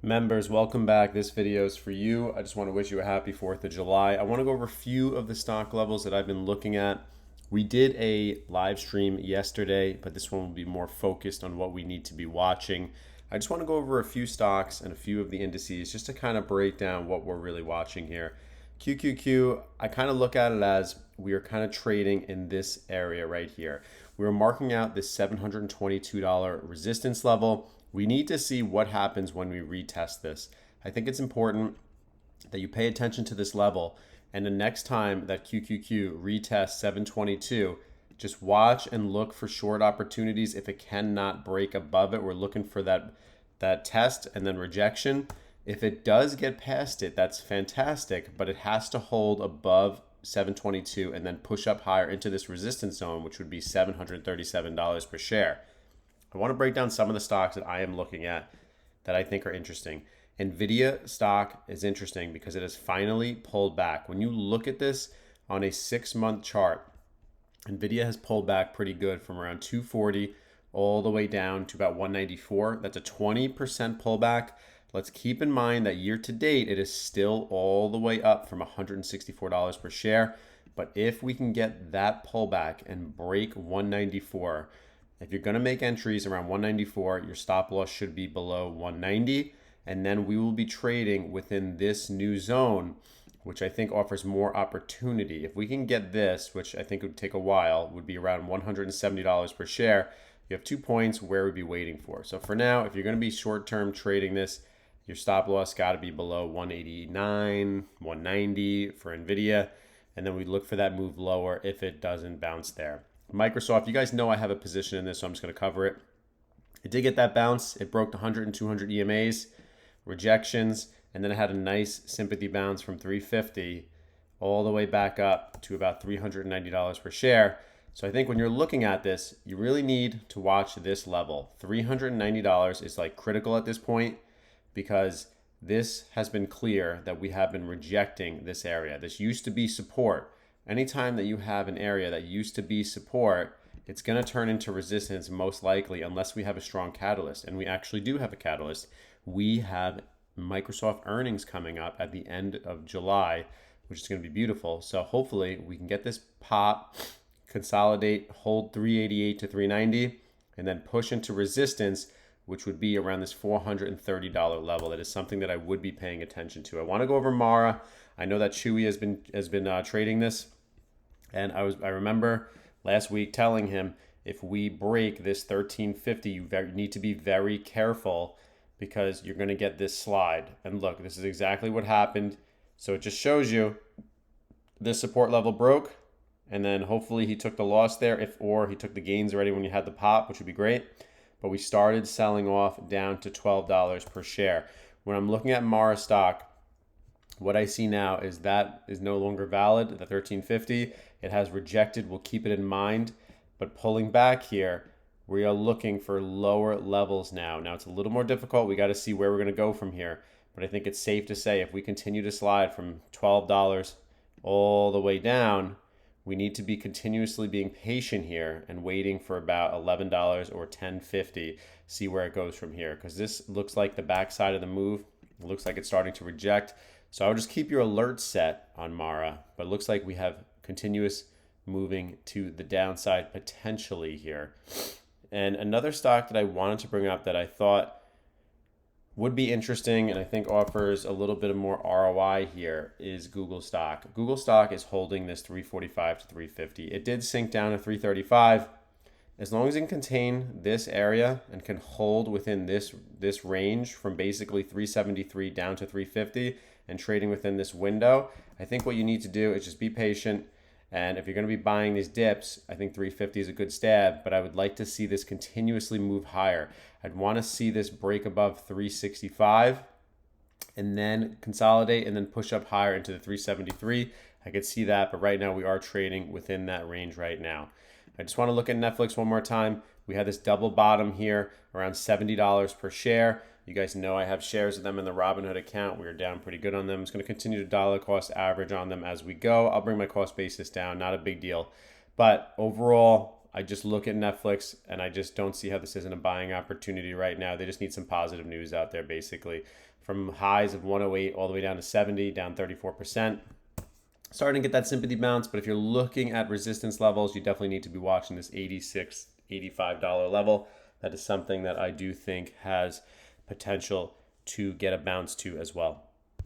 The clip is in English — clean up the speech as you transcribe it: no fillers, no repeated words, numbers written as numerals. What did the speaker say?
Members, welcome back. This video is for you. I just want to wish you a happy 4th of July. I want to go over a few of the stock levels that I've been looking at. We did a live stream yesterday, but this one will be more focused on what we need to be watching. I just want to go over a few stocks and a few of the indices just to kind of break down what we're really watching here. QQQ, I kind of look at it as we are kind of trading in this area right here. We were marking out this $722 resistance level. We need to see what happens when we retest this. I think it's important that you pay attention to this level, and the next time that QQQ retests 722, just watch and look for short opportunities. If it cannot break above it, we're looking for that test and then rejection. If it does get past it, that's fantastic, but it has to hold above 722 and then push up higher into this resistance zone, which would be $737 per share. I want to break down some of the stocks that I am looking at that I think are interesting. Nvidia stock is interesting because it has finally pulled back. When you look at this on a 6-month chart, Nvidia has pulled back pretty good from around 240 all the way down to about 194. That's a 20% pullback. Let's keep in mind that year to date, it is still all the way up from $164 per share. But if we can get that pullback and break 194, if you're going to make entries around 194, your stop loss should be below 190. And then we will be trading within this new zone, which I think offers more opportunity. If we can get this, which I think would take a while, would be around $170 per share. You have 2 points where we'd be waiting for. So for now, if you're going to be short-term trading this, your stop loss got to be below 189, 190 for Nvidia. And then we look for that move lower if it doesn't bounce there. Microsoft, you guys know I have a position in this, so I'm just going to cover it. It did get that bounce. It broke the 100 and 200 EMAs, rejections, and then it had a nice sympathy bounce from 350 all the way back up to about $390 per share. So I think when you're looking at this, you really need to watch this level. $390 is like critical at this point because this has been clear that we have been rejecting this area. This used to be support. Anytime that you have an area that used to be support, it's going to turn into resistance most likely unless we have a strong catalyst. And we actually do have a catalyst. We have Microsoft earnings coming up at the end of July, which is going to be beautiful. So hopefully we can get this pop, consolidate, hold 388 to 390, and then push into resistance, which would be around this $430 level. That is something that I would be paying attention to. I want to go over Mara. I know that Chewy has been trading this. And I remember last week telling him if we break this 1350, you need to be very careful because you're going to get this slide. And look, this is exactly what happened. So it just shows you this support level broke, and then hopefully he took the loss there, or he took the gains already when you had the pop, which would be great. But we started selling off down to $12 per share. When I'm looking at Mara stock, what I see now is that is no longer valid, the 1350. It has rejected. We'll keep it in mind. But pulling back here, we are looking for lower levels now. Now, it's a little more difficult. We got to see where we're going to go from here. But I think it's safe to say if we continue to slide from $12 all the way down, we need to be continuously being patient here and waiting for about $11 or $10.50, see where it goes from here. Because this looks like the backside of the move. It looks like it's starting to reject. So I would just keep your alerts set on Mara, but it looks like we have continuous moving to the downside potentially here. And another stock that I wanted to bring up that I thought would be interesting and I think offers a little bit of more ROI here is Google stock. Google stock is holding this 345 to 350. It did sink down to 335. As long as it can contain this area and can hold within this range from basically 373 down to 350 and trading within this window, I think what you need to do is just be patient. And if you're going to be buying these dips, I think 350 is a good stab, but I would like to see this continuously move higher. I'd want to see this break above 365 and then consolidate and then push up higher into the 373. I could see that, but right now we are trading within that range right now. I just want to look at Netflix one more time. We had this double bottom here around $70 per share. You guys know I have shares of them in the Robinhood account. We are down pretty good on them. It's going to continue to dollar cost average on them as we go. I'll bring my cost basis down, not a big deal. But overall, I just look at Netflix and I just don't see how this isn't a buying opportunity right now. They just need some positive news out there, basically. From highs of 108 all the way down to 70, down 34%. Starting to get that sympathy bounce, but if you're looking at resistance levels, you definitely need to be watching this $86, $85 level. That is something that I do think has potential to get a bounce to as well.